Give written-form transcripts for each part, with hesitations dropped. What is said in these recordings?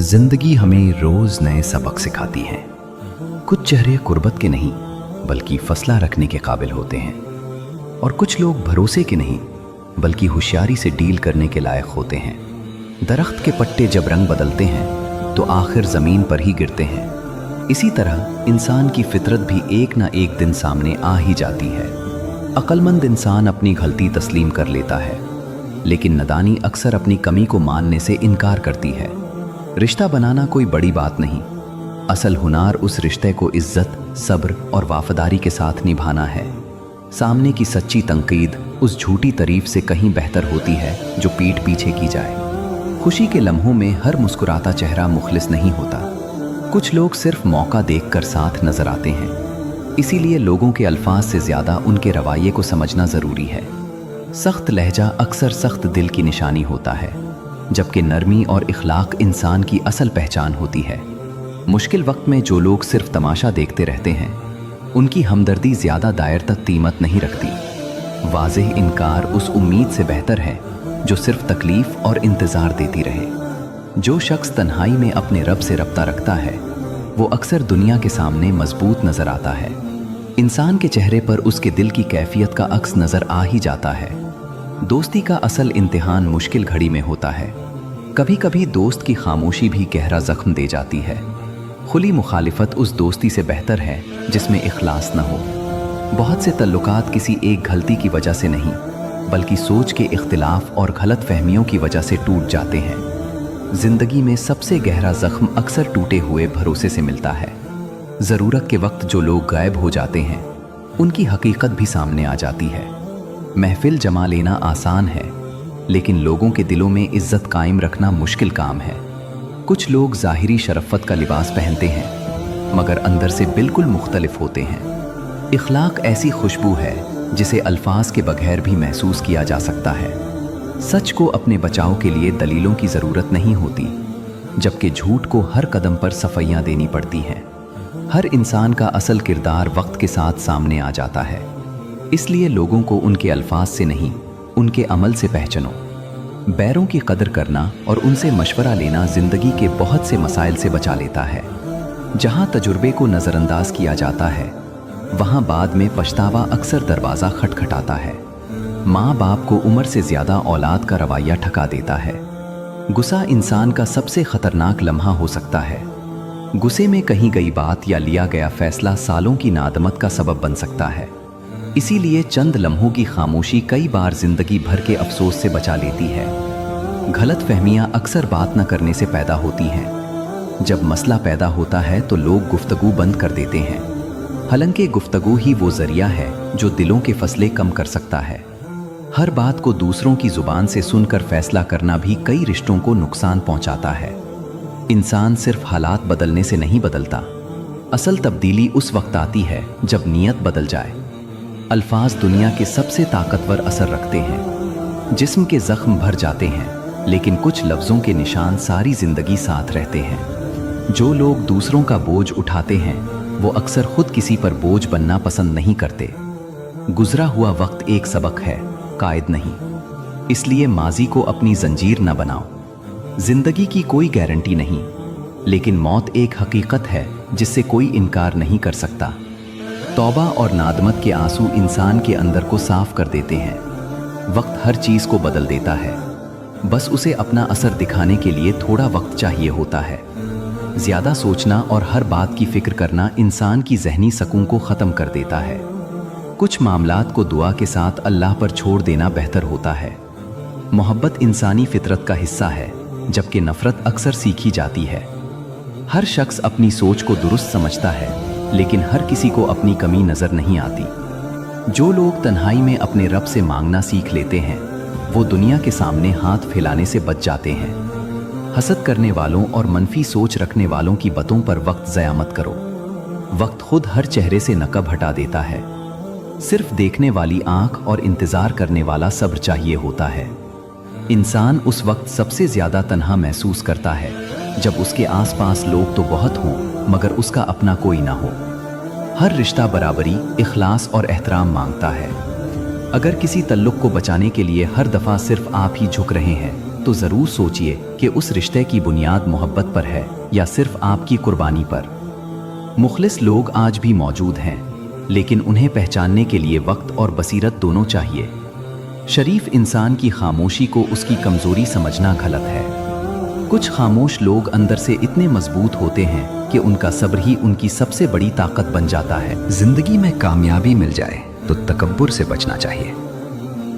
जिंदगी हमें रोज नए सबक सिखाती है। कुछ चेहरे कुर्बत के नहीं बल्कि फसला रखने के काबिल होते हैं, और कुछ लोग भरोसे के नहीं बल्कि होशियारी से डील करने के लायक होते हैं। दरख्त के पत्ते जब रंग बदलते हैं तो आखिर ज़मीन पर ही गिरते हैं। इसी तरह इंसान की फितरत भी एक ना एक दिन सामने आ ही जाती है। अक्लमंद इंसान अपनी गलती तस्लीम कर लेता है, लेकिन नादानी अक्सर अपनी कमी को मानने से इनकार करती है। रिश्ता बनाना कोई बड़ी बात नहीं, असल हुनर उस रिश्ते को इज्जत, सब्र और वफादारी के साथ निभाना है। सामने की सच्ची तंकीद उस झूठी तारीफ से कहीं बेहतर होती है जो पीठ पीछे की जाए। खुशी के लम्हों में हर मुस्कुराता चेहरा मुखलिस नहीं होता। कुछ लोग सिर्फ मौका देखकर साथ नजर आते हैं, इसीलिए लोगों के अल्फाज से ज़्यादा उनके रवैये को समझना ज़रूरी है। सख्त लहजा अक्सर सख्त दिल की निशानी होता है, जबकि नरमी और इखलाक इंसान की असल पहचान होती है। मुश्किल वक्त में जो लोग सिर्फ तमाशा देखते रहते हैं, उनकी हमदर्दी ज़्यादा दायर तक कीमत नहीं रखती। वाज़ेह इनकार उस उम्मीद से बेहतर है जो सिर्फ तकलीफ़ और इंतज़ार देती रहे। जो शख्स तन्हाई में अपने रब से रब्ता रखता है, वो अक्सर दुनिया के सामने मजबूत नज़र आता है। इंसान के चेहरे पर उसके दिल की कैफियत का अक्स नज़र आ ही जाता है। दोस्ती का असल इम्तिहान मुश्किल घड़ी में होता है। कभी कभी दोस्त की खामोशी भी गहरा जख्म दे जाती है। खुली मुखालिफत उस दोस्ती से बेहतर है जिसमें इखलास न हो। बहुत से तल्लुकात किसी एक गलती की वजह से नहीं, बल्कि सोच के इख्तिलाफ और गलत फहमियों की वजह से टूट जाते हैं। जिंदगी में सबसे गहरा जख्म अक्सर टूटे हुए भरोसे से मिलता है। ज़रूरत के वक्त जो लोग गायब हो जाते हैं, उनकी हकीकत भी सामने आ जाती है। महफिल जमा लेना आसान है, लेकिन लोगों के दिलों में इज्जत कायम रखना मुश्किल काम है। कुछ लोग ज़ाहिरी शरफ़त का लिबास पहनते हैं, मगर अंदर से बिल्कुल मुख्तलिफ होते हैं। इखलाक ऐसी खुशबू है जिसे अल्फाज के बगैर भी महसूस किया जा सकता है। सच को अपने बचाव के लिए दलीलों की ज़रूरत नहीं होती, जबकि झूठ को हर कदम पर सफाइयाँ देनी पड़ती हैं। हर इंसान का असल किरदार वक्त के साथ सामने आ जाता है, इसलिए लोगों को उनके अल्फाज से नहीं, उनके अमल से पहचानो। बैरों की कदर करना और उनसे मशवरा लेना ज़िंदगी के बहुत से मसाइल से बचा लेता है। जहाँ तजुर्बे को नज़रअंदाज किया जाता है, वहाँ बाद में पछतावा अक्सर दरवाज़ा खटखटाता है। माँ बाप को उम्र से ज़्यादा औलाद का रवैया ठका देता है। गुस्सा इंसान का सबसे ख़तरनाक लम्हा हो सकता है। गुस्से में कही गई बात या लिया गया फैसला सालों की नादमत का सबब बन सकता है। इसीलिए चंद लम्हों की खामोशी कई बार जिंदगी भर के अफसोस से बचा लेती है। गलत फहमियाँ अक्सर बात न करने से पैदा होती हैं। जब मसला पैदा होता है तो लोग गुफ्तगू बंद कर देते हैं, हालांकि गुफ्तगू ही वो जरिया है जो दिलों के फसले कम कर सकता है। हर बात को दूसरों की जुबान से सुनकर फैसला करना भी कई रिश्तों को नुकसान पहुंचाता है। इंसान सिर्फ हालात बदलने से नहीं बदलता, असल तब्दीली उस वक्त आती है जब नीयत बदल जाए। अल्फाज दुनिया के सबसे ताकतवर असर रखते हैं। जिस्म के जख्म भर जाते हैं, लेकिन कुछ लफ्ज़ों के निशान सारी ज़िंदगी साथ रहते हैं। जो लोग दूसरों का बोझ उठाते हैं, वो अक्सर खुद किसी पर बोझ बनना पसंद नहीं करते। गुजरा हुआ वक्त एक सबक है, कायद नहीं। इसलिए माजी को अपनी जंजीर न बनाओ। ज़िंदगी की कोई गारंटी नहीं, लेकिन मौत एक हकीकत है जिससे कोई इनकार नहीं कर सकता। तौबा और नादमत के आंसू इंसान के अंदर को साफ कर देते हैं। वक्त हर चीज़ को बदल देता है, बस उसे अपना असर दिखाने के लिए थोड़ा वक्त चाहिए होता है। ज़्यादा सोचना और हर बात की फ़िक्र करना इंसान की ज़हनी सकून को ख़त्म कर देता है। कुछ मामलात को दुआ के साथ अल्लाह पर छोड़ देना बेहतर होता है। मोहब्बत इंसानी फितरत का हिस्सा है, जबकि नफ़रत अक्सर सीखी जाती है। हर शख्स अपनी सोच को दुरुस्त समझता है, लेकिन हर किसी को अपनी कमी नज़र नहीं आती। जो लोग तन्हाई में अपने रब से मांगना सीख लेते हैं, वो दुनिया के सामने हाथ फैलाने से बच जाते हैं। हसद करने वालों और मनफी सोच रखने वालों की बातों पर वक्त ज़या मत करो। वक्त खुद हर चेहरे से नकब हटा देता है। सिर्फ देखने वाली आंख और इंतज़ार करने वाला सब्र चाहिए होता है। इंसान उस वक्त सबसे ज़्यादा तन्हा महसूस करता है जब उसके आसपास लोग तो बहुत हों, मगर उसका अपना कोई ना हो। हर रिश्ता बराबरी, इखलास और एहतराम मांगता है। अगर किसी तल्लुक को बचाने के लिए हर दफ़ा सिर्फ आप ही झुक रहे हैं, तो ज़रूर सोचिए कि उस रिश्ते की बुनियाद मोहब्बत पर है या सिर्फ आपकी कुर्बानी पर। मुखलिस लोग आज भी मौजूद हैं, लेकिन उन्हें पहचानने के लिए वक्त और बसीरत दोनों चाहिए। शरीफ इंसान की खामोशी को उसकी कमज़ोरी समझना गलत है। कुछ खामोश लोग अंदर से इतने मजबूत होते हैं कि उनका सब्र ही उनकी सबसे बड़ी ताकत बन जाता है। जिंदगी में कामयाबी मिल जाए तो तकब्बुर से बचना चाहिए।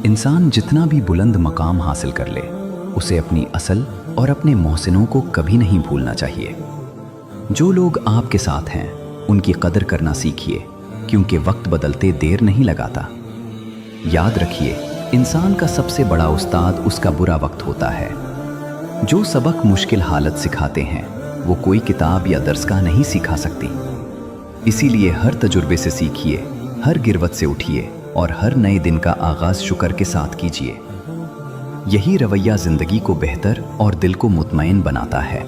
इंसान जितना भी बुलंद मकाम हासिल कर ले, उसे अपनी असल और अपने मोहसिनों को कभी नहीं भूलना चाहिए। जो लोग आपके साथ हैं उनकी कदर करना सीखिए, क्योंकि वक्त बदलते देर नहीं लगाता। याद रखिए, इंसान का सबसे बड़ा उस्ताद उसका बुरा वक्त होता है। जो सबक मुश्किल हालत सिखाते हैं वो कोई किताब या दर्स का नहीं सिखा सकती। इसीलिए हर तजुर्बे से सीखिए, हर गिरवत से उठिए और हर नए दिन का आगाज शुक्र के साथ कीजिए। यही रवैया जिंदगी को बेहतर और दिल को मुतमईन बनाता है।